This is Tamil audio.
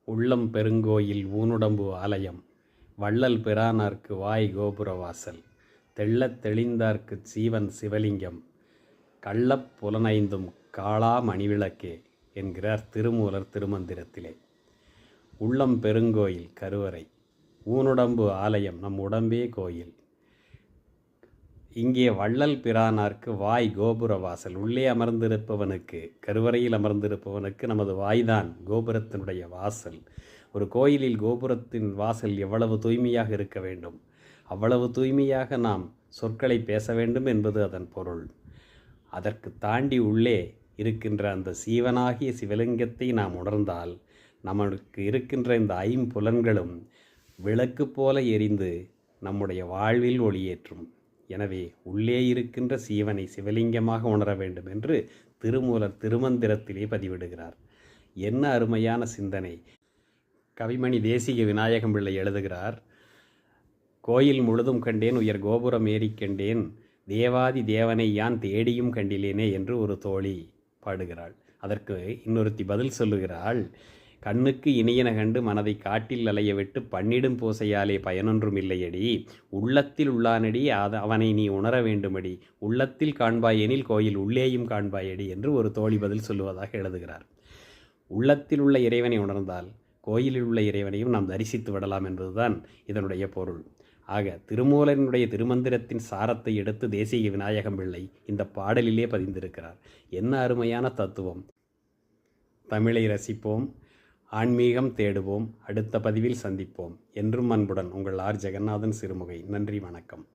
உள்ளம் பெருங்கோயில் ஊனுடம்பு ஆலயம், வள்ளல் பிரானார்க்கு வாய் கோபுரவாசல், தெள்ளத் தெளிந்தார்க்குச் சீவன் சிவலிங்கம், கள்ளப் புலனைந்தும் காளா மணிவிளக்கே என்கிறார் திருமூலர் திருமந்திரத்திலே. உள்ளம் பெருங்கோயில் கருவறை, ஊனுடம்பு ஆலயம் நம் உடம்பே கோயில். இங்கே வள்ளல் பிரானார்க்கு வாய் கோபுரவாசல், உள்ளே அமர்ந்திருப்பவனுக்கு, கருவறையில் அமர்ந்திருப்பவனுக்கு நமது வாய்தான் கோபுரத்தினுடைய வாசல். ஒரு கோயிலில் கோபுரத்தின் வாசல் எவ்வளவு தூய்மையாக இருக்க வேண்டும், அவ்வளவு தூய்மையாக நாம் சொற்களை பேச வேண்டும் என்பது அதன் பொருள். அதற்கு தாண்டி உள்ளே இருக்கின்ற அந்த சீவனாகிய சிவலிங்கத்தை நாம் உணர்ந்தால் நமக்கு இருக்கின்ற இந்த ஐம்புலன்களும் விளக்கு போல எரிந்து நம்முடைய வாழ்வில் ஒளியேற்றும். எனவே உள்ளே இருக்கின்ற சீவனை சிவலிங்கமாக உணர வேண்டும் என்று திருமூலர் திருமந்திரத்திலே பதிவிடுகிறார். என்ன அருமையான சிந்தனை! கவிமணி தேசிக விநாயகம் பிள்ளை எழுதுகிறார், கோயில் முழுதும் கண்டேன், உயர் கோபுரம் ஏறிக் கண்டேன், தேவாதி தேவனை யான் தேடியும் கண்டிலேனே என்று ஒரு தோழி பாடுகிறாள். அதற்கு இன்னொருத்தி பதில் சொல்லுகிறாள், கண்ணுக்கு இனியன கண்டு மனதை காட்டில் அலைய விட்டு பண்ணிடும் பூசையாலே பயனொன்றும் இல்லையடி, உள்ளத்தில் உள்ளானடி அவனை நீ உணர வேண்டுமடி, உள்ளத்தில் காண்பாயெனில் கோயில் உள்ளேயும் காண்பாயடி என்று ஒரு தோழி பதில் சொல்லுவதாக எழுதுகிறார். உள்ளத்தில் உள்ள இறைவனை உணர்ந்தால் கோயிலில் உள்ள இறைவனையும் நாம் தரிசித்து விடலாம் என்பதுதான் இதனுடைய பொருள். ஆக திருமூலனுடைய திருமந்திரத்தின் சாரத்தை எடுத்து தேசிக விநாயகம் பிள்ளை இந்த பாடலிலே பதிந்திருக்கிறார். என்ன அருமையான தத்துவம்! தமிழை ரசிப்போம், ஆன்மீகம் தேடுவோம். அடுத்த பதிவில் சந்திப்போம். என்றும் அன்புடன் உங்கள் ஆர். ஜெகநாதன் சிறுமுகை. நன்றி, வணக்கம்.